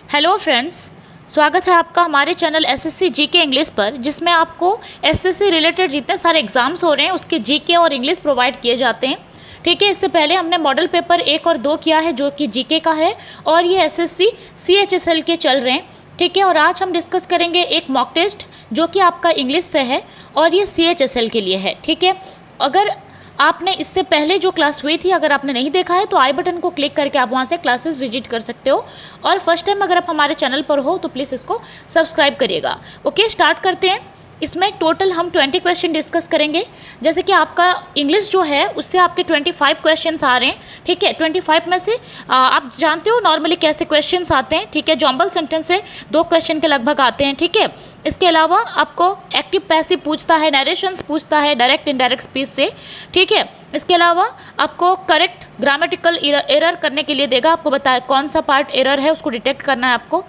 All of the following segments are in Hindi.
हेलो फ्रेंड्स, स्वागत है आपका हमारे चैनल एसएससी जीके इंग्लिश पर, जिसमें आपको एसएससी रिलेटेड जितने सारे एग्जाम्स हो रहे हैं उसके जीके और इंग्लिश प्रोवाइड किए जाते हैं। ठीक है, इससे पहले हमने मॉडल पेपर 1 और 2 किया है जो कि जीके का है, और ये एसएससी सीएचएसएल के चल रहे हैं। ठीक है, और आज हम डिस्कस करेंगे एक मॉक टेस्ट जो कि आपका इंग्लिश से है और ये सीएचएसएल के लिए है। ठीक है, अगर आपने इससे पहले जो क्लास हुई थी अगर आपने नहीं देखा है तो आई बटन को क्लिक करके आप वहाँ से क्लासेस विजिट कर सकते हो, और फर्स्ट टाइम अगर आप हमारे चैनल पर हो तो प्लीज़ इसको सब्सक्राइब करिएगा। ओके, स्टार्ट करते हैं। इसमें टोटल हम 20 क्वेश्चन डिस्कस करेंगे। जैसे कि आपका इंग्लिश जो है उससे आपके 25 क्वेश्चंस आ रहे हैं। ठीक है, 25 में से आप जानते हो नॉर्मली कैसे क्वेश्चंस आते हैं। ठीक है, जॉम्बल सेंटेंस से 2 क्वेश्चन के लगभग आते हैं। ठीक है, इसके अलावा आपको एक्टिव पैसिव पूछता है, नरेशंस पूछता है डायरेक्ट इनडायरेक्ट स्पीच से। ठीक है, इसके अलावा आपको करेक्ट ग्रामेटिकल एरर करने के लिए देगा, आपको बताया कौन सा पार्ट एरर है उसको डिटेक्ट करना है आपको।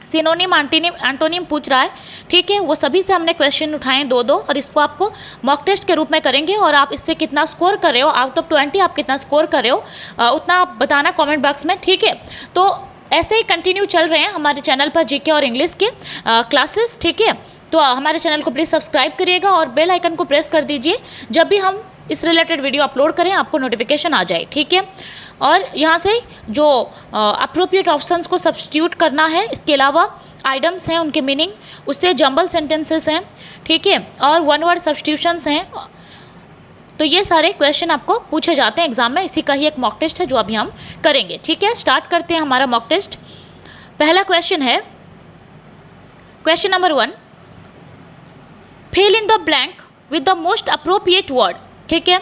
सिनोनिम एंटोनिम पूछ रहा है। ठीक है, वो सभी से हमने क्वेश्चन उठाए 2-2, और इसको आपको मॉक टेस्ट के रूप में करेंगे, और आप इससे कितना स्कोर कर रहे हो, आउट ऑफ 20 आप कितना स्कोर कर रहे हो उतना आप बताना कमेंट बॉक्स में। ठीक है, तो ऐसे ही कंटिन्यू चल रहे हैं हमारे चैनल पर जीके और इंग्लिश के क्लासेस। ठीक है, तो हमारे चैनल को प्लीज़ सब्सक्राइब करिएगा और बेल आइकन को प्रेस कर दीजिए, जब भी हम इस रिलेटेड वीडियो अपलोड करें आपको नोटिफिकेशन आ जाए। ठीक है, और यहाँ से जो अप्रोप्रिएट ऑप्शंस को सब्स्टिट्यूट करना है, इसके अलावा आइटम्स हैं उनके मीनिंग, उससे जंबल सेंटेंसेस हैं। ठीक है, और वन वर्ड सब्स्टिट्यूशंस हैं। तो ये सारे क्वेश्चन आपको पूछे जाते हैं एग्जाम में, इसी का ही एक मॉक टेस्ट है जो अभी हम करेंगे। ठीक है, स्टार्ट करते हैं हमारा मॉक टेस्ट। पहला क्वेश्चन है question number 1, fill in the blank with the most appropriate word. ठीक है,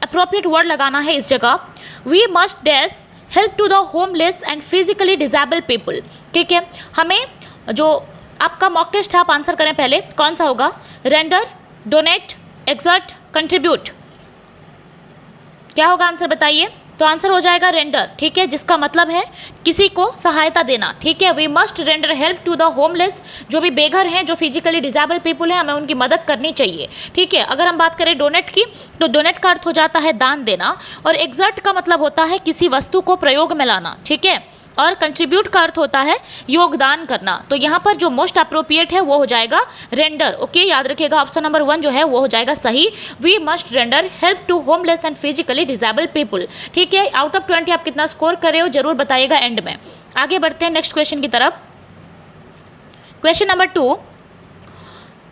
अप्रोप्रिएट वर्ड लगाना है इस जगह। We must dash help to the homeless and physically disable people. ठीक है, हमें जो आपका मॉक टेस्ट है आप आंसर करें पहले, कौन सा होगा? Render, donate, exert, contribute. क्या होगा आंसर बताइए? तो आंसर हो जाएगा रेंडर। ठीक है, जिसका मतलब है किसी को सहायता देना। ठीक है, we must render help to the homeless, जो भी बेघर हैं, जो फिजिकली डिसेबल पीपल हैं, हमें उनकी मदद करनी चाहिए। ठीक है, अगर हम बात करें डोनेट की, तो डोनेट का अर्थ हो जाता है दान देना, और एक्सर्ट का मतलब होता है किसी वस्तु को प्रयोग में लाना। ठीक है, और कंट्रीब्यूट का अर्थ होता है योगदान करना। तो यहाँ पर जो मोस्ट अप्रोप्रिएट है वो हो जाएगा रेंडर। ओके, याद रखिएगा ऑप्शन नंबर 1 जो है वो हो जाएगा सही। We must render help to homeless and physically disable people. ठीक है, आउट ऑफ 20 आप कितना स्कोर कर रहे हो जरूर बताइएगा एंड में। आगे बढ़ते हैं नेक्स्ट क्वेश्चन की तरफ। Question number 2,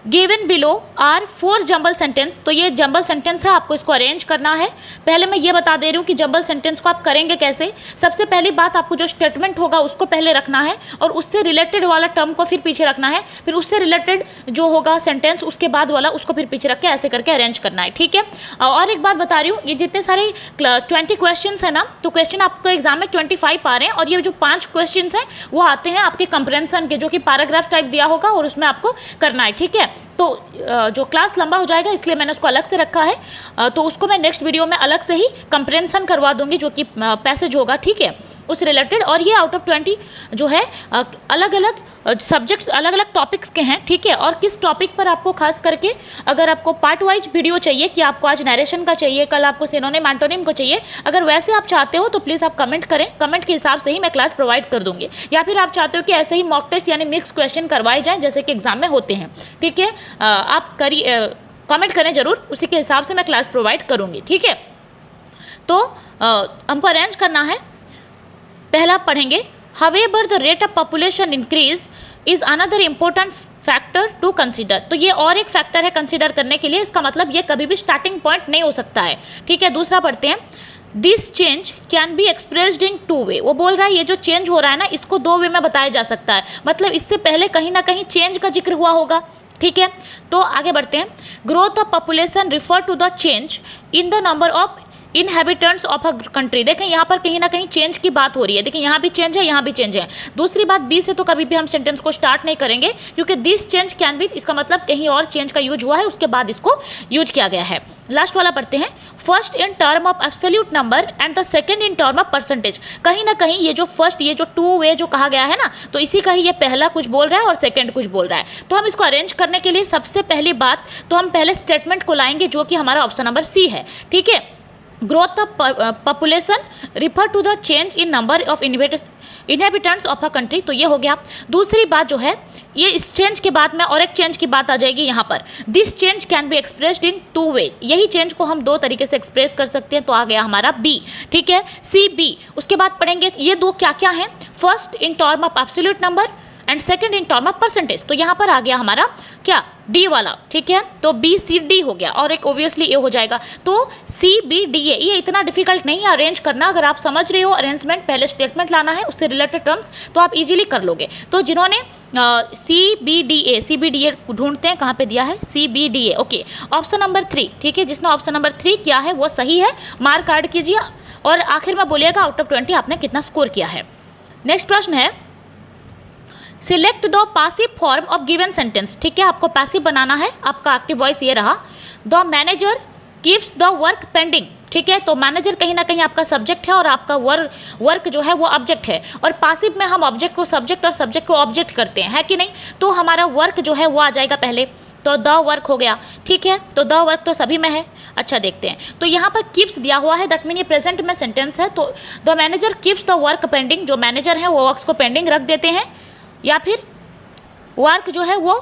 given below are 4 jumble sentence. तो ये जंबल सेंटेंस है, आपको इसको अरेंज करना है। पहले मैं ये बता दे रही हूँ कि जंबल सेंटेंस को आप करेंगे कैसे। सबसे पहली बात, आपको जो स्टेटमेंट होगा उसको पहले रखना है, और उससे रिलेटेड वाला टर्म को फिर पीछे रखना है, फिर उससे रिलेटेड जो होगा सेंटेंस उसके बाद वाला उसको फिर पीछे रख के ऐसे करके अरेंज करना है। ठीक है, और एक बात बता रही हूँ, ये जितने सारे 20 क्वेश्चन है ना, तो क्वेश्चन आपको एग्जाम में 25 आ रहे हैं, और ये जो 5 क्वेश्चन हैं वो आते हैं आपके कंप्रेंशन के, जो कि पैराग्राफ टाइप दिया होगा और उसमें आपको करना है। ठीक है, तो जो क्लास लंबा हो जाएगा इसलिए मैंने उसको अलग से रखा है, तो उसको मैं नेक्स्ट वीडियो में अलग से ही कंप्रेंशन करवा दूंगी, जो कि पैसेज होगा। ठीक है, उस रिलेटेड। और ये आउट ऑफ 20 जो है अलग अलग सब्जेक्ट्स, अलग अलग टॉपिक्स के हैं। ठीक है, और किस टॉपिक पर आपको खास करके अगर आपको पार्ट वाइज वीडियो चाहिए कि आपको आज नरेशन का चाहिए, कल आपको सिनोनिम एंटोनिम को चाहिए, अगर वैसे आप चाहते हो तो प्लीज़ आप कमेंट करें, कमेंट के हिसाब से ही मैं क्लास प्रोवाइड कर दूंगी। या फिर आप चाहते हो कि ऐसे ही मॉक टेस्ट यानी मिक्स क्वेश्चन करवाए जाएँ जैसे कि एग्जाम में होते हैं। ठीक है, आप करिए, कमेंट करें जरूर, उसी के हिसाब से मैं क्लास प्रोवाइड करूँगी। ठीक है, तो हमको अरेंज करना है। पहला पढ़ेंगे, however the rate of population increase is another important factor to consider. तो ये और एक फैक्टर है कंसीडर करने के लिए, इसका मतलब ये कभी भी स्टार्टिंग पॉइंट नहीं हो सकता है। ठीक है, दूसरा पढ़ते हैं, this change can be expressed in 2 वे। वो बोल रहा है ये जो चेंज हो रहा है ना, इसको 2 वे में बताया जा सकता है, मतलब इससे पहले कहीं ना कहीं चेंज का जिक्र हुआ होगा। ठीक है, तो आगे बढ़ते हैं, growth of population refer to the change in the number of inhabitants of a country. देखें यहाँ पर कहीं ना कहीं चेंज की बात हो रही है। देखिए यहाँ भी चेंज है, यहाँ भी चेंज है। दूसरी बात, बी से तो कभी भी हम सेंटेंस को स्टार्ट नहीं करेंगे, क्योंकि दिस चेंज कैन बी, इसका मतलब कहीं और चेंज का यूज हुआ है, उसके बाद इसको यूज किया गया है। लास्ट वाला पढ़ते हैं, first in term of absolute number and the second in term of percentage. कहीं ना कहीं ये जो फर्स्ट, ये जो 2 वे जो कहा गया है ना, तो इसी का ही ये पहला कुछ बोल रहा है और सेकेंड कुछ बोल रहा है। तो हम इसको अरेंज करने के लिए सबसे पहली बात तो हम पहले स्टेटमेंट को लाएंगे, जो कि हमारा ऑप्शन नंबर सी है। ठीक है, growth of population refer to the change in number of inhabitants of a country, तो ये हो गया। दूसरी बात जो है, ये इस चेंज के बाद में और एक चेंज की बात आ जाएगी यहाँ पर, this change can be expressed in 2 वे, यही चेंज को हम 2 तरीके से एक्सप्रेस कर सकते हैं, तो आ गया हमारा बी, ठीक है, सी बी। उसके बाद पढ़ेंगे ये 2 क्या क्या हैं, first in term of absolute number and second in term of percentage, तो यहाँ पर आ गया हमारा क्या, डी वाला, ठीक है, तो बी सी डी हो गया और एक ऑब्वियसली ए हो जाएगा, तो सी बी डी ए, ये इतना डिफिकल्ट नहीं है अरेंज करना, अगर आप समझ रहे हो अरेंजमेंट, पहले स्टेटमेंट लाना है उससे रिलेटेड टर्म्स, तो आप इजीली कर लोगे। तो जिन्होंने सी बी डी ए ढूंढते हैं, कहाँ पे दिया है, C B D A, okay, option number 3, ठीक है, जिसने ऑप्शन नंबर 3 किया है वो सही है, मार्क ऐड कीजिए और आखिर में बोलिएगा आउट ऑफ 20 आपने कितना स्कोर किया है। नेक्स्ट प्रश्न है, select the passive form of given sentence, ठीक है, आपको पैसिव बनाना है, आपका एक्टिव वॉइस ये रहा, the manager keeps the work pending, ठीक है, तो मैनेजर कहीं ना कहीं आपका सब्जेक्ट है और आपका वर्क जो है वो ऑब्जेक्ट है, और पासिव में हम ऑब्जेक्ट को सब्जेक्ट और सब्जेक्ट को ऑब्जेक्ट करते हैं, है कि नहीं, तो हमारा वर्क जो है वो आ जाएगा पहले, तो द वर्क हो गया, ठीक है, तो द वर्क तो सभी में है। अच्छा देखते हैं, तो यहाँ पर कीप्स दिया हुआ है, दैट मीन ये प्रेजेंट में सेंटेंस है, तो the manager keeps the work pending, जो मैनेजर है वो वर्क्स को पेंडिंग रख देते हैं, या फिर वर्क जो है वो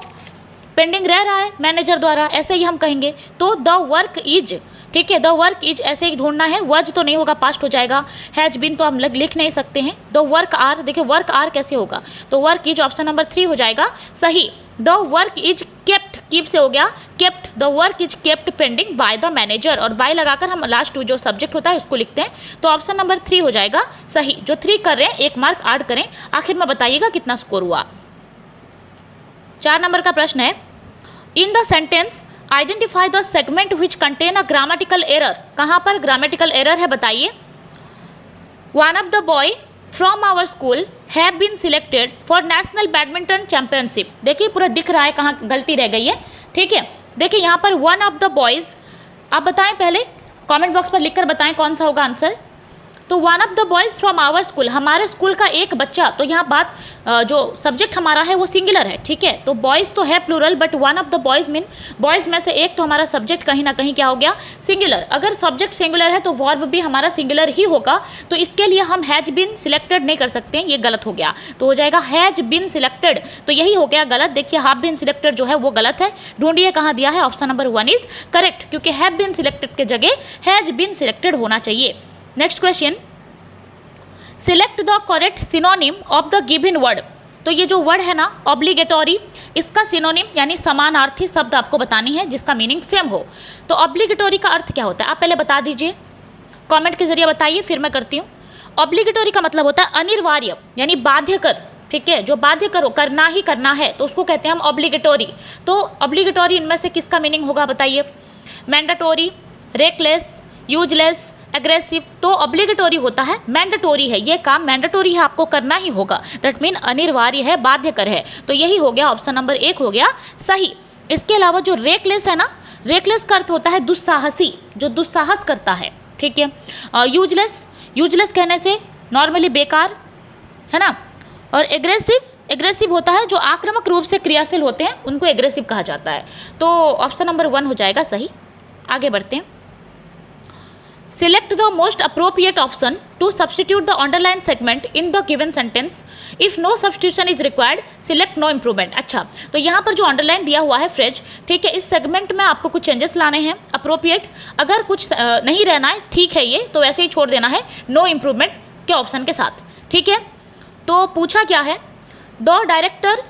पेंडिंग रह रहा है मैनेजर द्वारा, ऐसे ही हम कहेंगे, तो द वर्क इज, ठीक है, द वर्क इज ऐसे ही ढूंढना है, वज तो नहीं होगा, पास्ट हो जाएगा, हैज बीन तो हम लिख नहीं सकते हैं, द वर्क आर, देखिए वर्क आर कैसे होगा, तो वर्क इज ऑप्शन नंबर 3 हो जाएगा सही। The work is kept, keep से हो गया kept, the work is kept pending by the manager, और बाय लगाकर हम लास्ट जो सब्जेक्ट होता है उसको लिखते हैं, तो ऑप्शन नंबर 3 हो जाएगा सही। जो 3 कर रहे हैं 1 मार्क ऐड करें, आखिर में बताइएगा कितना स्कोर हुआ। 4 नंबर का प्रश्न है, in the sentence identify the segment which contain a grammatical error, कहाँ पर ग्रामेटिकल एरर है बताइए। One of the boy from our school have been selected for national badminton championship, देखिए पूरा दिख रहा है कहाँ गलती रह गई है, ठीक है, देखिए यहाँ पर वन ऑफ द बॉयज, आप बताएं पहले कमेंट बॉक्स पर लिखकर बताएं कौन सा होगा आंसर, तो one of the boys from our school, हमारे स्कूल का एक बच्चा, तो यहाँ बात जो सब्जेक्ट हमारा है वो सिंगुलर है, ठीक है, तो बॉयज तो है plural, but one of the boys mean boys में से एक, तो हमारा सब्जेक्ट कहीं ना कहीं क्या हो गया, सिंगुलर, अगर सब्जेक्ट सिंगुलर है तो वर्ब भी हमारा सिंगुलर ही होगा, तो इसके लिए हम हैज बीन सिलेक्टेड नहीं कर सकते हैं, ये गलत हो गया, तो हो जाएगा हैज बीन सिलेक्टेड, तो यही हो गया गलत, देखिए हैव बीन सिलेक्टेड जो है वो गलत है, ढूंढिए कहाँ दिया है, ऑप्शन नंबर 1 इज करेक्ट, क्योंकि हैव बीन सिलेक्टेड के जगह हैज बीन सिलेक्टेड होना चाहिए। Next question, select the correct synonym of the given word, तो ये जो वर्ड है ना ऑब्लिगेटोरी, इसका सिनोनिम यानी समानार्थी शब्द आपको बतानी है जिसका मीनिंग सेम हो, तो ऑब्लिगेटोरी का अर्थ क्या होता है, आप पहले बता दीजिए, कमेंट के जरिए बताइए, फिर मैं करती हूँ। ऑब्लिगेटोरी का मतलब होता है अनिवार्य यानी बाध्य कर, ठीक है, जो बाध्य करो करना ही करना है तो उसको कहते हैं हम ऑब्लिगेटोरी, तो ऑब्लिगेटोरी इनमें से किसका मीनिंग होगा बताइए, मैंडेटोरी, रेकलेस, यूजलेस, एग्रेसिव, तो ऑब्लिगेटोरी होता है मैंडेटोरी है, ये काम मैंडेटोरी है, आपको करना ही होगा, दैट मीन अनिवार्य है, बाध्यकर है, तो यही हो गया ऑप्शन नंबर 1 हो गया सही। इसके अलावा जो रेकलेस है ना, रेकलेस का अर्थ होता है दुस्साहसी, जो दुस्साहस करता है, ठीक है, यूजलेस, यूजलेस कहने से नॉर्मली बेकार है ना, और एग्रेसिव होता है जो आक्रामक रूप से क्रियाशील होते हैं उनको एग्रेसिव कहा जाता है, तो ऑप्शन नंबर 1 हो जाएगा सही। आगे बढ़ते हैं, Select the most appropriate option to substitute the underlined segment in the given sentence. If no substitution is required, select no improvement. अच्छा, तो यहाँ पर जो अंडरलाइन दिया हुआ है फ्रेज, ठीक है, इस सेगमेंट में आपको कुछ चेंजेस लाने हैं, अप्रोप्रिएट, अगर कुछ नहीं रहना है ठीक है ये, तो वैसे ही छोड़ देना है नो इम्प्रूवमेंट के ऑप्शन के साथ, ठीक है। तो पूछा क्या है, the director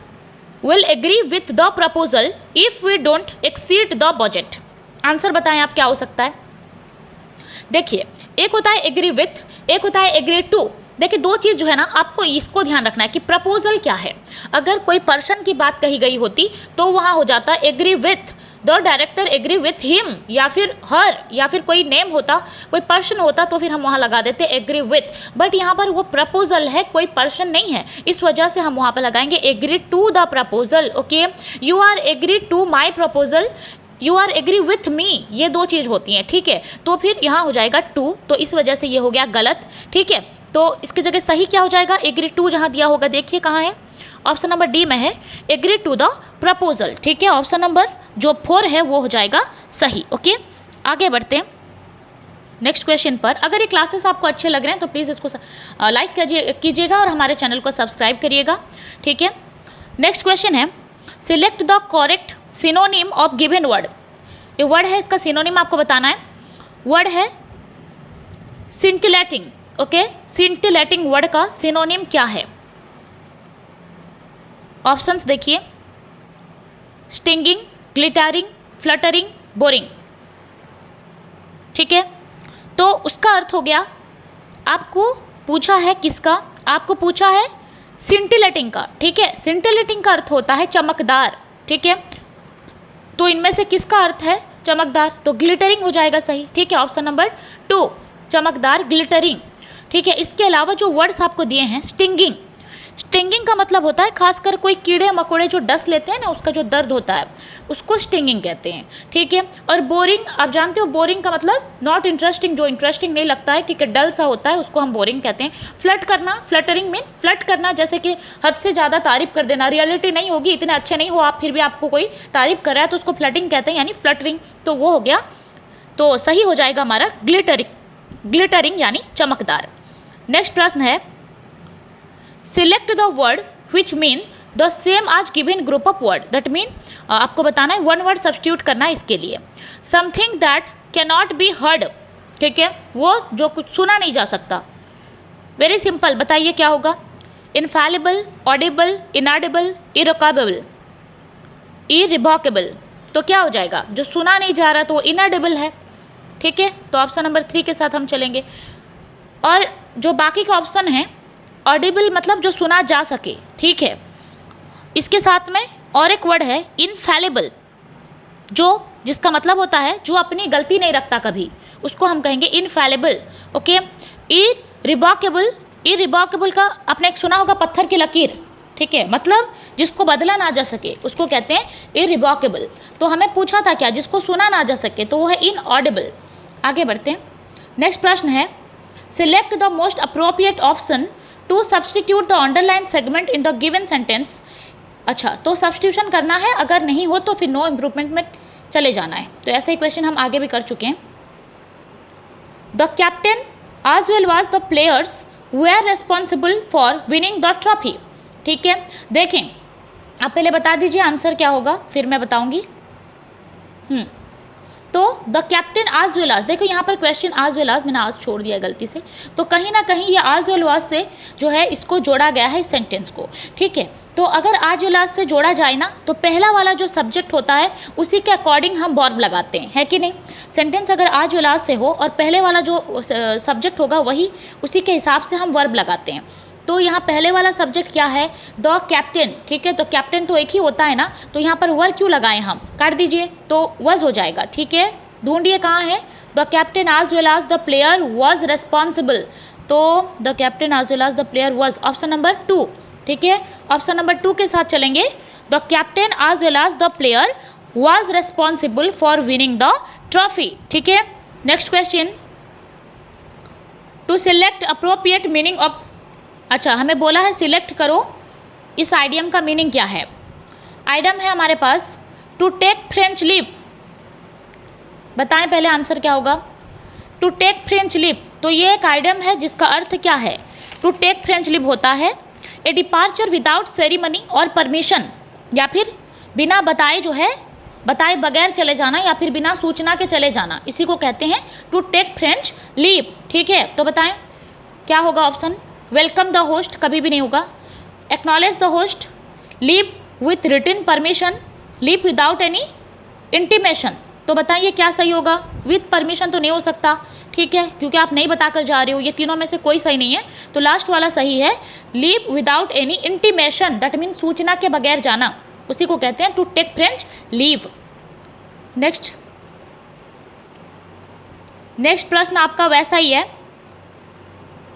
will agree with the proposal if we don't exceed the budget. Answer बताएं आप क्या हो सकता है। देखिए, एक होता है एग्री विथ, एक होता है एग्री टू। देखिए, दो चीज़ जो है ना आपको इसको ध्यान रखना है कि प्रपोजल क्या है। अगर कोई पर्सन की बात कही गई होती तो वहाँ हो जाता agree with, the director agree with him, या फिर हर, या फिर कोई नेम होता, कोई पर्सन होता तो फिर हम वहाँ लगा देते एग्री विथ, बट यहाँ पर वो प्रपोजल है, कोई पर्सन नहीं है, इस वजह से हम वहाँ पर लगाएंगे agree to the proposal. Okay, you are agree to my proposal, you are agree with me, ये दो चीज़ होती हैं, ठीक है। तो फिर यहाँ हो जाएगा टू, तो इस वजह से ये हो गया गलत, ठीक है। तो इसकी जगह सही क्या हो जाएगा, एग्री टू जहाँ दिया होगा देखिए कहाँ है, ऑप्शन नंबर डी में है, एग्री टू द प्रपोजल, ठीक है। ऑप्शन नंबर जो 4 है वो हो जाएगा सही। ओके, आगे बढ़ते हैं। नेक्स्ट क्वेश्चन पर। अगर ये क्लासेस आपको अच्छे लग रहे हैं तो प्लीज़ इसको लाइक कीजिएगा और हमारे चैनल को सब्सक्राइब करिएगा, ठीक है। नेक्स्ट क्वेश्चन है, select the correct synonym of given word. ये वर्ड है, इसका सिनोनिम आपको बताना है। वर्ड है सिंटिलेटिंग, ओके। सिंटिलेटिंग वर्ड का सिनोनिम क्या है? ऑप्शंस देखिए, स्टिंगिंग, ग्लिटरिंग, फ्लटरिंग, बोरिंग, ठीक है। तो उसका अर्थ हो गया, आपको पूछा है किसका? आपको पूछा है सिंटिलेटिंग का, ठीक है। सिंटिलेटिंग का अर्थ होता है चमकदार, ठीक है। तो इनमें से किसका अर्थ है चमकदार? तो ग्लिटरिंग हो जाएगा सही, ठीक है। ऑप्शन नंबर 2 चमकदार, ग्लिटरिंग, ठीक है। इसके अलावा जो वर्ड्स आपको दिए हैं, स्टिंगिंग, स्टिंगिंग का मतलब होता है खासकर कोई कीड़े मकोड़े जो डस लेते हैं ना, उसका जो दर्द होता है उसको स्टिंगिंग कहते हैं, ठीक है। और बोरिंग, आप जानते हो बोरिंग का मतलब नॉट इंटरेस्टिंग, जो इंटरेस्टिंग नहीं लगता है, ठीक है, डल सा होता है, उसको हम बोरिंग कहते हैं। फ्लट करना, फ्लटरिंग मीन फ्लट करना, जैसे कि हद से ज़्यादा तारीफ कर देना, रियलिटी नहीं होगी, इतने अच्छे नहीं हो आप, फिर भी आपको कोई तारीफ कर रहा है तो उसको फ्लटिंग कहते हैं, यानी फ्लटरिंग, तो वो हो गया। तो सही हो जाएगा हमारा ग्लिटरिंग, ग्लिटरिंग यानी चमकदार। नेक्स्ट प्रश्न है, select the word which mean the same as given group of word. That mean आपको बताना है, वन वर्ड सब्स्टिट्यूट करना है इसके लिए। Something that can not be heard, ठीक है, वो जो कुछ सुना नहीं जा सकता। वेरी सिंपल, बताइए क्या होगा? इनफैलिबल, ऑडिबल, इनऑडिबल, इररिवोकेबल, इररिवोकेबल। तो क्या हो जाएगा? जो सुना नहीं जा रहा तो वो इनऑडिबल है, ठीक है। तो ऑप्शन नंबर 3 के साथ हम चलेंगे। और जो बाकी का ऑप्शन है, ऑडिबल मतलब जो सुना जा सके, ठीक है। इसके साथ में और एक वर्ड है इनफैलिबल, जो जिसका मतलब होता है जो अपनी गलती नहीं रखता कभी, उसको हम कहेंगे इनफैलिबल, ओके। इररिवोकेबल, इररिवोकेबल का आपने एक सुना होगा पत्थर की लकीर, ठीक है, मतलब जिसको बदला ना जा सके उसको कहते हैं इररिवोकेबल। तो हमें पूछा था क्या? जिसको सुना ना जा सके, तो वो है इनऑडिबल। आगे बढ़ते हैं। नेक्स्ट प्रश्न है, select the most appropriate option to substitute the underline segment in the given sentence. अच्छा, तो सब्सटीट्यूशन करना है, अगर नहीं हो तो फिर नो इम्प्रूवमेंट में चले जाना है। तो ऐसा ही क्वेश्चन हम आगे भी कर चुके हैं। The captain as well as the players were responsible for winning the trophy, ठीक है। देखें, आप पहले बता दीजिए आंसर क्या होगा, फिर मैं बताऊंगी। तो द कैप्टन आज वेल आज, देखो यहाँ पर क्वेश्चन आज वेल आज मैंने आज छोड़ दिया गलती से, तो कहीं ना कहीं ये आज वेल आज से जो है इसको जोड़ा गया है इस सेंटेंस को, ठीक है। तो अगर आज वेल आज से जोड़ा जाए ना, तो पहला वाला जो सब्जेक्ट होता है उसी के अकॉर्डिंग हम वर्ब लगाते हैं, है कि नहीं। सेंटेंस अगर आज वेल आज से हो और पहले वाला जो सब्जेक्ट होगा वही उसी के हिसाब से हम वर्ब लगाते हैं। तो यहाँ पहले वाला सब्जेक्ट क्या है? द कैप्टन, ठीक है। तो कैप्टन तो एक ही होता है ना, तो यहाँ पर वर क्यों लगाएं हम? काट दीजिए तो वज हो जाएगा, ठीक है। ढूंढिए कहाँ है? The captain as well as the player was responsible, तो the captain as well as the player was, option number 2, ठीक है। ऑप्शन नंबर 2 के साथ चलेंगे। The captain as well as the player was responsible for winning the trophy, ठीक है। Next question, to select appropriate meaning of, अच्छा हमें बोला है सिलेक्ट करो इस आइडियम का मीनिंग क्या है। आइडियम है हमारे पास टू टेक फ्रेंच लीव, बताएं पहले आंसर क्या होगा। टू टेक फ्रेंच लीव, तो ये एक आइडियम है जिसका अर्थ क्या है? टू टेक फ्रेंच लीव होता है ए डिपार्चर विदाउट सेरेमनी और परमिशन, या फिर बिना बताए जो है, बताए बगैर चले जाना या फिर बिना सूचना के चले जाना, इसी को कहते हैं टू टेक फ्रेंच लीव, ठीक है। तो बताएं क्या होगा ऑप्शन? वेलकम द होस्ट, कभी भी नहीं होगा। Acknowledge the host, leave with written permission, leave without any intimation. तो बताइए क्या सही होगा? विथ परमिशन तो नहीं हो सकता, ठीक है, क्योंकि आप नहीं बताकर जा रहे हो, ये तीनों में से कोई सही नहीं है। तो लास्ट वाला सही है, leave without any intimation, that mean सूचना के बगैर जाना, उसी को कहते हैं to take French leave. Next प्रश्न आपका वैसा ही है,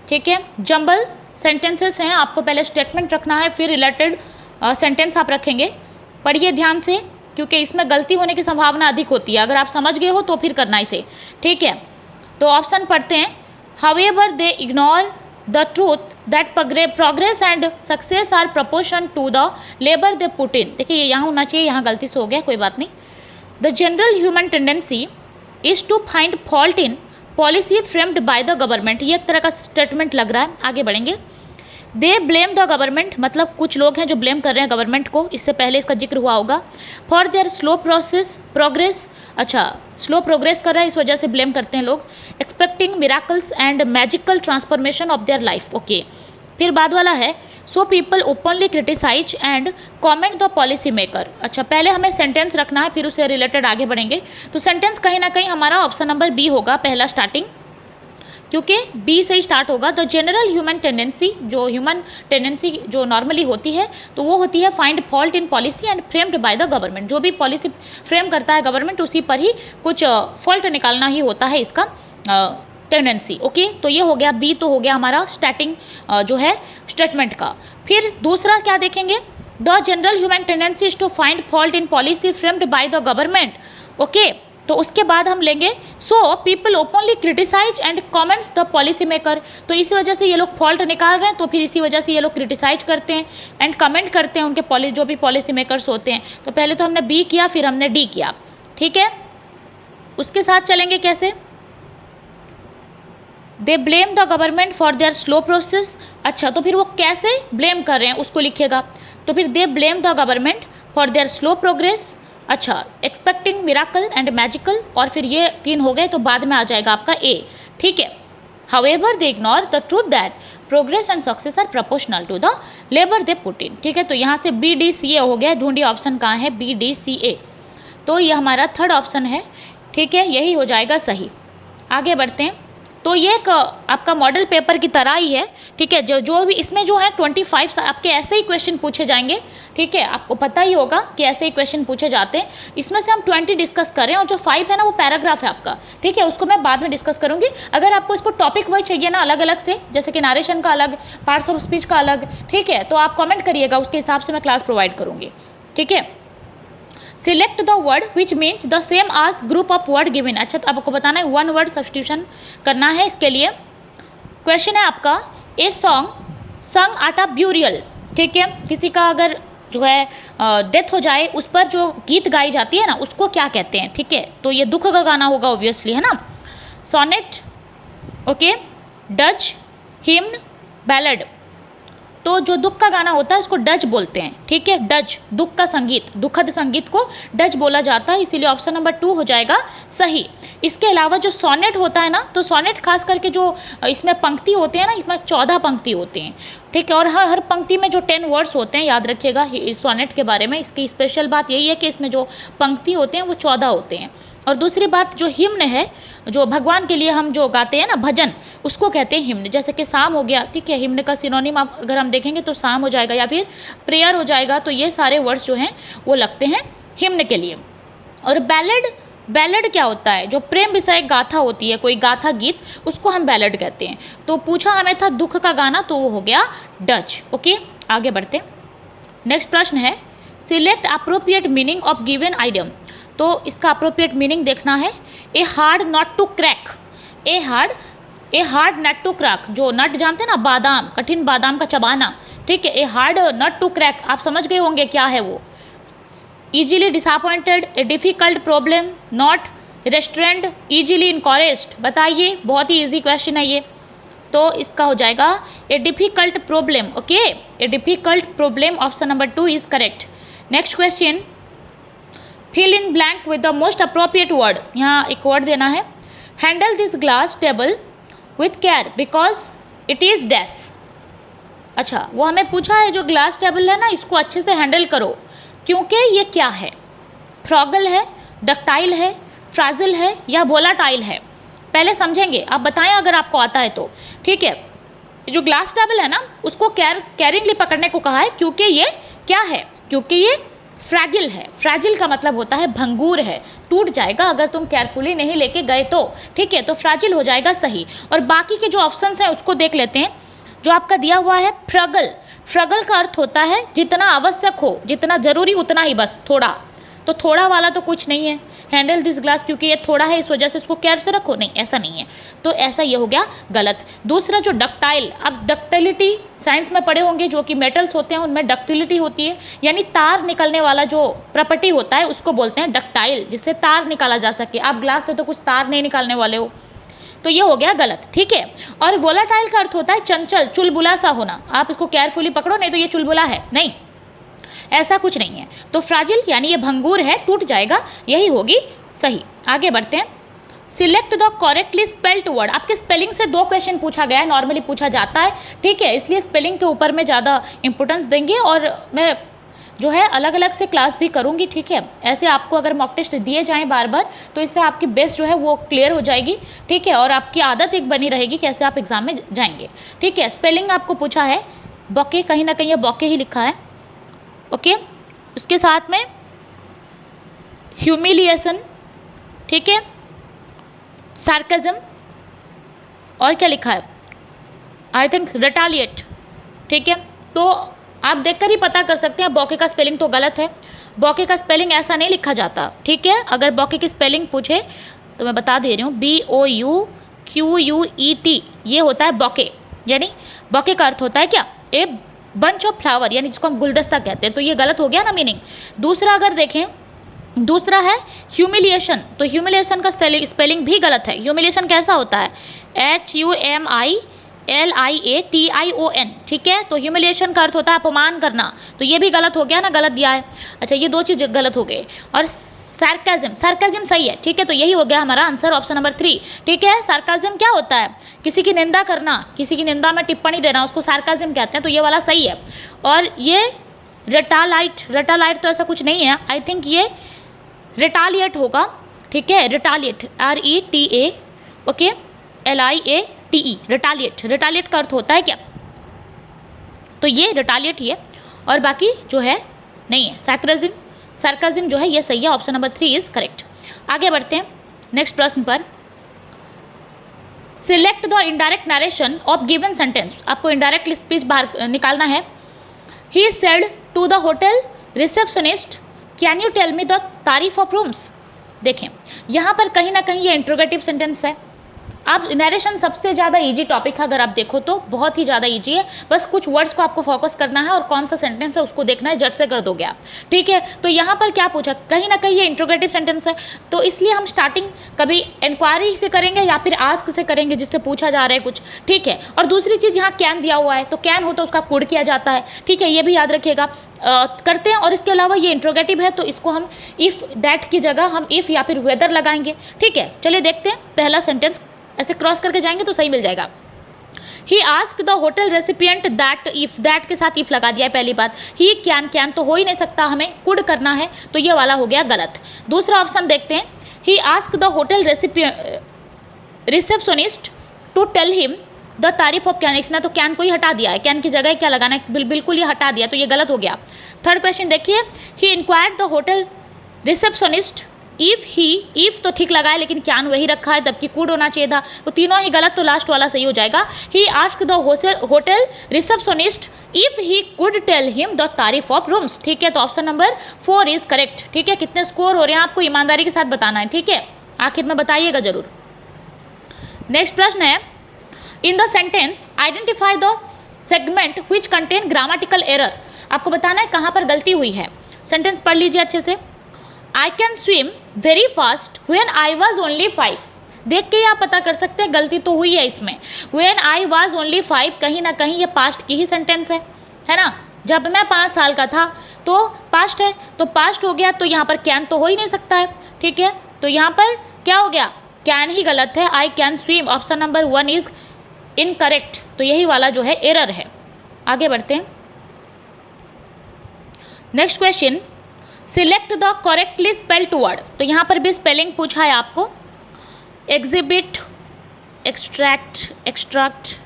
ठीक है। जंबल सेंटेंसेस हैं, आपको पहले स्टेटमेंट रखना है, फिर रिलेटेड सेंटेंस आप रखेंगे। पढ़िए ध्यान से, क्योंकि इसमें गलती होने की संभावना अधिक होती है। अगर आप समझ गए हो तो फिर करना इसे, ठीक है। तो ऑप्शन पढ़ते हैं। However they ignore the truth that progress and success are proportion to the labour they put in, देखिए यहाँ होना चाहिए, यहाँ गलती से हो गया, कोई बात नहीं। The general human tendency is to find fault in policy framed by the government, ये एक तरह का स्टेटमेंट लग रहा है। आगे बढ़ेंगे। दे ब्लेम द गवर्नमेंट, मतलब कुछ लोग हैं जो ब्लेम कर रहे हैं गवर्नमेंट को, इससे पहले इसका जिक्र हुआ होगा। फॉर देयर स्लो प्रोग्रेस, अच्छा स्लो प्रोग्रेस कर रहा है इस वजह से ब्लेम करते हैं लोग। Expecting miracles and magical transformation of their life, okay. फिर बाद वाला है so people openly criticise and comment the policy maker. अच्छा पहले हमें सेंटेंस रखना है, फिर उससे रिलेटेड आगे बढ़ेंगे। तो सेंटेंस कहीं ना कहीं हमारा ऑप्शन नंबर बी होगा, पहला स्टार्टिंग, क्योंकि बी से ही स्टार्ट होगा। द जनरल ह्यूमन टेंडेंसी, जो ह्यूमन टेंडेंसी जो नॉर्मली होती है तो वो होती है find fault in policy and framed by the government. जो भी पॉलिसी फ्रेम करता है गवर्नमेंट उसी पर ही कुछ फॉल्ट निकालना ही होता है इसका टेंडेंसी, ओके। तो ये हो गया बी, तो हो गया हमारा स्टार्टिंग जो है स्टेटमेंट का। फिर दूसरा क्या देखेंगे, the general human tendency is to find fault in policy framed by the government, okay. तो उसके बाद हम लेंगे so people openly criticise and comments the policy maker. तो इसी वजह से ये लोग फॉल्ट निकाल रहे हैं, तो फिर इसी वजह से ये लोग क्रिटिसाइज करते हैं एंड कमेंट करते हैं उनके जो भी पॉलिसी मेकर्स होते हैं। तो पहले तो हमने बी किया, फिर हमने डी किया, ठीक है। उसके साथ चलेंगे कैसे, they blame the government for their slow process. अच्छा तो फिर वो कैसे ब्लेम कर रहे हैं उसको लिखिएगा। तो फिर they blame the government for their slow progress, अच्छा एक्सपेक्टिंग मिराकल एंड मैजिकल, और फिर ये तीन हो गए तो बाद में आ जाएगा आपका ए, ठीक है। However they ignore the truth that progress and success are proportional to the labour they put in, ठीक है। तो यहाँ से बी डी सी ए हो गया, ढूंढिए ऑप्शन कहाँ है, बी डी सी ए। तो ये हमारा थर्ड ऑप्शन है, ठीक है, यही हो जाएगा सही। आगे बढ़ते हैं। तो ये एक आपका मॉडल पेपर की तरह ही है, ठीक है। जो भी इसमें जो है 25 आपके ऐसे ही क्वेश्चन पूछे जाएंगे, ठीक है। आपको पता ही होगा कि ऐसे ही क्वेश्चन पूछे जाते हैं। इसमें से हम 20 डिस्कस करें और जो 5 है ना वो पैराग्राफ है आपका, ठीक है। उसको मैं बाद में डिस्कस करूंगी। अगर आपको इसको टॉपिक वाइज चाहिए ना अलग अलग से, जैसे कि नरेशन का अलग, पार्ट्स ऑफ स्पीच का अलग, ठीक है, तो आप कॉमेंट करिएगा, उसके हिसाब से मैं क्लास प्रोवाइड करूँगी, ठीक है। Select the word which means the same आज ग्रुप ऑफ वर्ड गिवन। अच्छा तो आपको बताना है 1 वर्ड सब्स्टिट्यूशन करना है। इसके लिए क्वेश्चन है आपका, ए सॉन्ग संग एट अ ब्यूरियल, ठीक है। किसी का अगर जो है डेथ हो जाए उस पर जो गीत गाई जाती है ना उसको क्या कहते हैं, ठीक है। तो ये दुख का गाना होगा ऑब्वियसली, है ना। Sonnet, ode, dirge, hymn, ballad. तो जो दुख का गाना होता है उसको डज बोलते हैं, ठीक है। डज दुख का संगीत, दुखद संगीत को डज बोला जाता है, इसीलिए ऑप्शन नंबर 2 हो जाएगा सही। इसके अलावा जो सोनेट होता है ना, तो सोनेट खास करके जो इसमें पंक्ति होते हैं ना, इसमें 14 पंक्ति होते हैं, ठीक है। और हर पंक्ति में जो 10 वर्ड्स होते हैं, याद रखिएगा इस सोनेट के बारे में। इसकी स्पेशल बात यही है कि इसमें जो पंक्ति होते हैं वो 14 होते हैं। और दूसरी बात जो हिम्न है, जो भगवान के लिए हम जो गाते हैं ना भजन, उसको कहते हैं हिम्न। जैसे कि साम हो गया, ठीक है, हिम्न का सिनोनिम आप अगर हम देखेंगे तो साम हो जाएगा या फिर प्रेयर हो जाएगा। तो ये सारे वर्ड्स जो हैं वो लगते हैं हिम्न के लिए। और बैलेड, बैलेड क्या होता है, जो प्रेम विषय गाथा होती है, कोई गाथा गीत, उसको हम बैलेड कहते हैं। तो पूछा हमें था दुख का गाना, तो वो हो गया डच, ओके। आगे बढ़ते। नेक्स्ट प्रश्न है, select appropriate meaning of given idiom. तो इसका अप्रोप्रिएट मीनिंग देखना है। A hard nut to crack, a hard nut to crack, जो नट जानते हैं ना, बादाम, कठिन बादाम का चबाना, ठीक है। A hard nut to crack, आप समझ गए होंगे क्या है वो। Easily disappointed, a difficult problem, not restaurant, easily encouraged. बताइए, बहुत ही इजी क्वेश्चन है ये। तो इसका हो जाएगा a difficult problem, okay. A difficult problem, option number 2 is correct. Next question, fill in blank with the most appropriate word. यहाँ एक वर्ड देना है। Handle this glass table with care because it is dash. अच्छा वो हमें पूछा है जो ग्लास टेबल है ना, इसको अच्छे से हैंडल करो, क्योंकि ये क्या है, फ्रॉगल है, डक्टाइल है, फ्राजिल है या वोलाटाइल है। पहले समझेंगे, आप बताएं अगर आपको आता है तो, ठीक है। जो ग्लास टेबल है ना उसको कैरिंगली पकड़ने को कहा है, क्योंकि ये क्या है, क्योंकि ये फ्रैगिल है। फ्रैजिल का मतलब होता है भंगूर है, टूट जाएगा अगर तुम केयरफुली नहीं लेके गए तो, ठीक है। तो फ्रैजिल हो जाएगा सही। और बाकी के जो ऑप्शंस हैं उसको देख लेते हैं। जो आपका दिया हुआ है फ्रगल, फ्रगल का अर्थ होता है जितना आवश्यक हो, जितना जरूरी उतना ही, बस थोड़ा। तो थोड़ा वाला तो कुछ नहीं है। हैंडल दिस ग्लास, क्योंकि ये थोड़ा है इस वजह से इसको केयर से रखो, नहीं ऐसा नहीं है। तो ऐसा ये हो गया गलत। दूसरा जो डक्टाइल, अब डक्टिलिटी साइंस में पढ़े होंगे, जो कि मेटल्स होते हैं उनमें डक्टिलिटी होती है, यानी तार निकलने वाला जो प्रॉपर्टी होता है उसको बोलते हैं डक्टाइल, जिससे तार निकाला जा सके। आप ग्लास से तो कुछ तार नहीं निकालने वाले हो, तो ये हो गया गलत, ठीक है। और वोलाटाइल का अर्थ होता है चंचल, चुलबुला सा होना। आप इसको केयरफुली पकड़ो, नहीं तो ये चुलबुला है, नहीं, ऐसा कुछ नहीं है। तो फ्राजिल यानी ये भंगूर है, टूट जाएगा, यही होगी सही। आगे बढ़ते हैं। Select the correctly spelled word. आपके स्पेलिंग से 2 क्वेश्चन पूछा गया है, नॉर्मली पूछा जाता है, ठीक है, इसलिए स्पेलिंग के ऊपर में ज़्यादा इंपॉर्टेंस देंगे और मैं जो है अलग अलग से क्लास भी करूँगी, ठीक है। ऐसे आपको अगर मॉक टेस्ट दिए जाएँ बार बार तो इससे आपकी बेस जो है वो क्लियर हो जाएगी, ठीक है, और आपकी आदत एक बनी रहेगी कैसे आप एग्जाम में जाएंगे, ठीक है। स्पेलिंग आपको पूछा है बॉके, कहीं ना कहीं ये बॉके ही लिखा है, ओके। उसके साथ में ह्यूमिलिएशन, ठीक है, सार्केज्म, और क्या लिखा है, आई थिंक रिटालिएट, ठीक है। तो आप देखकर ही पता कर सकते हैं बॉके का स्पेलिंग तो गलत है, बॉके का स्पेलिंग ऐसा नहीं लिखा जाता, ठीक है। अगर बॉके की स्पेलिंग पूछे तो मैं बता दे रही हूँ, BOUQUET, ये होता है बॉके, यानी बॉके का अर्थ होता है क्या, ए बंच ऑफ फ्लावर, यानी जिसको हम गुलदस्ता कहते हैं, तो ये गलत हो गया ना मीनिंग। दूसरा अगर देखें, दूसरा है ह्यूमिलिएशन, तो ह्यूमिलिएशन का स्पेलिंग भी गलत है। ह्यूमिलिएशन कैसा होता है, HUMILIATION, ठीक है। तो ह्यूमिलिएशन का अर्थ होता है अपमान करना, तो ये भी गलत हो गया ना, गलत दिया है। अच्छा, ये 2 चीज़ गलत हो गए। और सार्काज्म, सार्काज्म सही है, ठीक है, तो यही हो गया हमारा आंसर, ऑप्शन नंबर 3, ठीक है। सार्काज्म क्या होता है, किसी की निंदा करना, किसी की निंदा में टिप्पणी देना, उसको सार्काज्म कहते हैं, तो ये वाला सही है। और ये रेटालाइट, रेटालाइट तो ऐसा कुछ नहीं है, आई थिंक ये रिटालिएट होगा, ठीक है, retaliate, RETA, okay, LIATE, retaliate, retaliate का अर्थ होता है क्या, तो ये रिटालिएट ही है, और बाकी जो है नहीं है। सार्काज्म, सार्काज्म जो है ये सही है, ऑप्शन नंबर 3 इज करेक्ट। आगे बढ़ते हैं नेक्स्ट प्रश्न पर। Select the indirect narration of given sentence. आपको इनडायरेक्ट स्पीच बाहर निकालना है। He said to the hotel receptionist, can you tell me the tariff of rooms. देखें, यहाँ पर कहीं ना कहीं ये इंट्रोगेटिव सेंटेंस है। आप नरेशन सबसे ज़्यादा इजी टॉपिक है, अगर आप देखो तो बहुत ही ज़्यादा इजी है, बस कुछ वर्ड्स को आपको फोकस करना है और कौन सा सेंटेंस है उसको देखना है, झट से कर दोगे आप, ठीक है। तो यहाँ पर क्या पूछा, कहीं ना कहीं ये इंट्रोगेटिव सेंटेंस है, तो इसलिए हम स्टार्टिंग कभी इंक्वायरी से करेंगे या फिर आस्क से करेंगे, जिससे पूछा जा रहा है कुछ, ठीक है। और दूसरी चीज़, यहाँ कैन दिया हुआ है, तो कैन हो तो उसका कुड किया जाता है, ठीक है, ये भी याद रखिएगा, करते हैं। और इसके अलावा ये इंट्रोगेटिव है, तो इसको हम इफ़ दैट की जगह हम इफ़ या फिर वेदर लगाएंगे, ठीक है। चलिए देखते हैं, पहला सेंटेंस ऐसे क्रॉस करके जाएंगे तो सही मिल जाएगा। He ask the hotel recipient that if, that के साथ इफ लगा दिया है पहली बात। ही कैन, कैन तो हो ही नहीं सकता, हमें कुड करना है, तो ये वाला हो गया गलत। दूसरा ऑप्शन देखते हैं, he ask the hotel receptionist to tell him the tariff of can, इसने तो कैन को ही हटा दिया है, कैन की जगह क्या लगाना है, बिल्कुल ये हटा दिया, तो ये गलत हो गया। थर्ड क्वेश्चन देखिए, he inquired the hotel receptionist if he, if तो ठीक लगा है लेकिन कैन वही रखा है, जबकि कुड होना चाहिए था, तो तीनों ही गलत, तो लास्ट वाला सही हो जाएगा। He asked the hotel receptionist if he could tell him the tariff of rooms, ठीक है। तो ऑप्शन नंबर 4 इज करेक्ट, ठीक है। कितने स्कोर हो रहे हैं आपको ईमानदारी के साथ बताना है, ठीक है, आखिर में बताइएगा जरूर। नेक्स्ट प्रश्न है, in the sentence identify the segment which contain grammatical error. आपको बताना है कहाँ पर गलती हुई है। सेंटेंस पढ़ लीजिए अच्छे से। I can swim very fast when I was only 5। देख के ही आप पता कर सकते हैं गलती तो हुई है इसमें। व्हेन आई वॉज ओनली 5 कहीं ना कहीं ये पास्ट की ही सेंटेंस है ना। जब मैं 5 साल का था तो पास्ट है, तो पास्ट हो गया, तो यहाँ पर कैन तो हो ही नहीं सकता है, ठीक है। तो यहाँ पर क्या हो गया, कैन ही गलत है, I can swim, option number 1 is incorrect, तो यही वाला जो है एरर है। आगे बढ़ते हैं। Next question, select the correctly spelled word. तो यहाँ पर भी स्पेलिंग पूछा है आपको। Exhibit, extract, extract,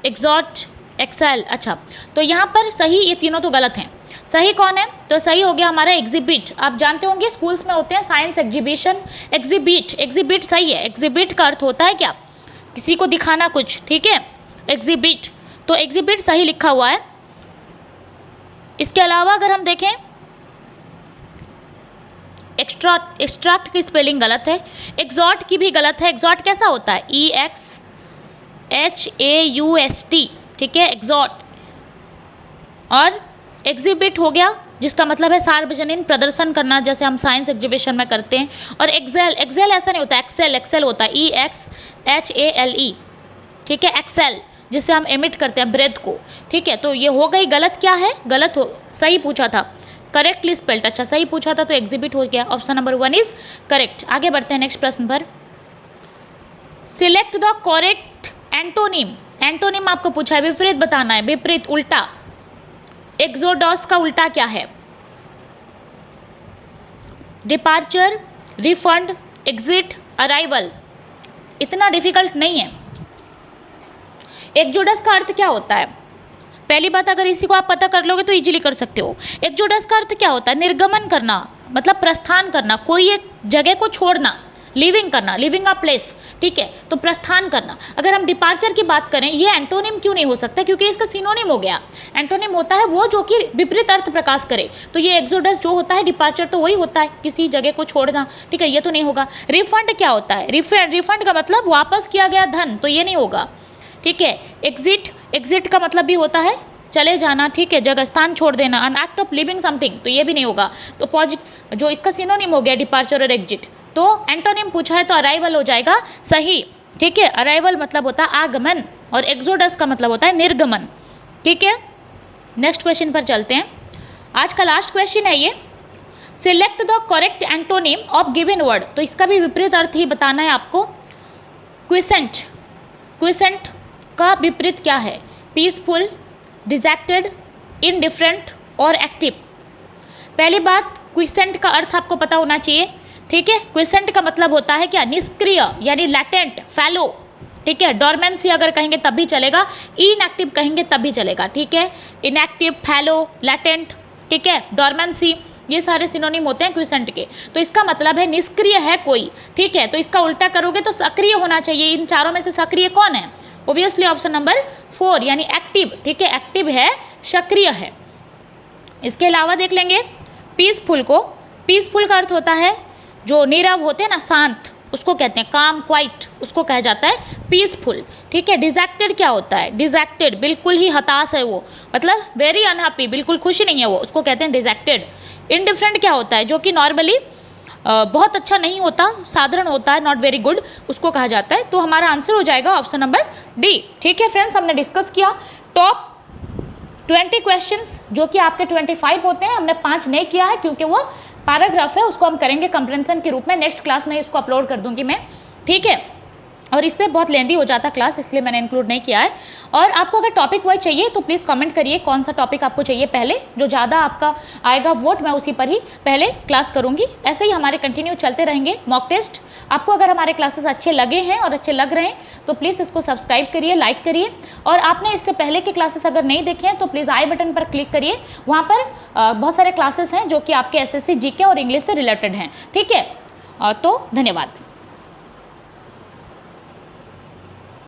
exhaust, excel. अच्छा, तो यहाँ पर सही ये तीनों तो गलत हैं। सही कौन है, तो सही हो गया हमारा एग्जिबिट। आप जानते होंगे स्कूल्स में होते हैं साइंस एग्जीबिशन, एग्जिबिट, एग्जिबिट सही है। एग्जिबिट का अर्थ होता है क्या, किसी को दिखाना कुछ, ठीक है, एग्जिबिट, तो एग्जिबिट सही लिखा हुआ है। इसके अलावा अगर हम देखें एक्सट्रैक्ट की स्पेलिंग गलत है, एग्जॉट की भी गलत है। एग्जॉट कैसा होता है, EXHAUST, ठीक है, एग्जॉट। और एग्जिबिट हो गया जिसका मतलब है सार्वजनिक प्रदर्शन करना, जैसे हम साइंस एग्जीबिशन में करते हैं। और एक्सेल, एक्सेल ऐसा नहीं होता, एक्सेल, एक्सेल होता है, HALE, ठीक है, एक्सेल, जिससे हम एमिट करते हैं ब्रेथ को, ठीक है। तो ये हो गई गलत, क्या है गलत हो, सही पूछा था, करेक्टली स्पेल्ड, अच्छा सही पूछा था तो एग्जिबिट हो गया, ऑप्शन नंबर 1 इज करेक्ट। आगे बढ़ते हैं नेक्स्ट प्रश्न पर। Select the correct antonym, antonym आपको पूछा है, विपरीत बताना है, विपरीत, उल्टा। एक्सोडस का उल्टा क्या है? Departure, refund, exit, arrival. इतना डिफिकल्ट नहीं है। एक्सोडस का अर्थ क्या होता है? पहली बात, अगर इसी को आप पता कर लोगे तो इजीली कर सकते हो। एक्सोडस का अर्थ क्या होता है? निर्गमन करना, मतलब प्रस्थान करना, कोई एक जगह को छोड़ना, लिविंग करना, लिविंग अ प्लेस, ठीक है, तो प्रस्थान करना। अगर हम डिपार्चर की बात करें, ये एंटोनिम क्यों नहीं हो सकता? क्योंकि इसका सिनोनिम हो गया। एंटोनिम होता है वो जो कि विपरीत अर्थ प्रकाश करे, तो ये एक्सोडस जो होता है, डिपार्चर तो वही होता है, किसी जगह को छोड़ना, ठीक है, ये तो नहीं होगा। रिफंड क्या होता है? रिफंड का मतलब वापस किया गया धन, तो ये नहीं होगा, ठीक है। एग्जिट, एग्जिट का मतलब भी होता है चले जाना, ठीक है, जगह स्थान छोड़ देना, an act of living something, तो ये भी नहीं होगा। तो जो इसका सिनोनिम हो गया डिपार्चर और एग्जिट, तो एंटोनिम पूछा है तो अराइवल हो जाएगा सही, ठीक है। अराइवल मतलब होता है आगमन और एक्सोडस का मतलब होता है निर्गमन, ठीक है। नेक्स्ट क्वेश्चन पर चलते हैं। आज का लास्ट क्वेश्चन है ये, select the correct antonym of given word, तो इसका भी विपरीत अर्थ ही बताना है आपको। क्विसेंट, क्विसेंट का विपरीत क्या है? पीसफुल, डिजैक्टेड, इनडिफरेंट और एक्टिव। पहली बात, क्विसेंट का अर्थ आपको पता होना चाहिए, ठीक है। क्विसेंट का मतलब होता है क्या? निष्क्रिय, यानी लैटेंट, फैलो, ठीक है। डोरमेंसी अगर कहेंगे तब भी चलेगा, इनएक्टिव कहेंगे तब भी चलेगा, ठीक है। इनएक्टिव, फैलो, लैटेंट, ठीक है, डोरमेंसी, ये सारे सिनोनिम होते हैं क्विसेंट के। तो इसका मतलब है निष्क्रिय है कोई, ठीक है। तो इसका उल्टा करोगे तो सक्रिय होना चाहिए। इन चारों में से सक्रिय कौन है? ओबियसली ऑप्शन नंबर 4, यानी एक्टिव, ठीक है, एक्टिव है, सक्रिय है। इसके अलावा देख लेंगे पीसफुल को। पीसफुल का अर्थ होता है जो नीरव होते हैं ना, शांत, उसको कहते हैं काम, क्वाइट, उसको कहा जाता है पीसफुल, ठीक है। डिजैक्टेड क्या होता है? डिजैक्टेड, बिल्कुल ही हताश है वो, मतलब वेरी अनहैप्पी, बिल्कुल खुशी नहीं है वो, उसको कहते हैं डिजैक्टेड। इनडिफरेंट क्या होता है? जो कि नॉर्मली बहुत अच्छा नहीं होता, साधारण होता है, नॉट वेरी गुड, उसको कहा जाता है। तो हमारा आंसर हो जाएगा ऑप्शन नंबर डी, ठीक है। फ्रेंड्स, हमने डिस्कस किया टॉप 20 क्वेश्चंस, जो कि आपके 25 होते हैं। हमने 5 नहीं किया है क्योंकि वो पैराग्राफ है, उसको हम करेंगे कंप्रेंशन के रूप में। नेक्स्ट क्लास में इसको अपलोड कर दूंगी मैं, ठीक है। और इससे बहुत लेंदी हो जाता क्लास, इसलिए मैंने इंक्लूड नहीं किया है। और आपको अगर टॉपिक वाइज चाहिए तो प्लीज़ कमेंट करिए कौन सा टॉपिक आपको चाहिए। पहले जो ज़्यादा आपका आएगा वोट, मैं उसी पर ही पहले क्लास करूँगी। ऐसे ही हमारे कंटिन्यू चलते रहेंगे मॉक टेस्ट। आपको अगर हमारे क्लासेस अच्छे लगे हैं और अच्छे लग रहे हैं तो प्लीज़ इसको सब्सक्राइब करिए, लाइक करिए। और आपने इससे पहले के क्लासेस अगर नहीं देखे हैं तो प्लीज़ आई बटन पर क्लिक करिए, वहाँ पर बहुत सारे क्लासेस हैं जो कि आपके SSC GK और इंग्लिश से रिलेटेड हैं, ठीक है। तो धन्यवाद।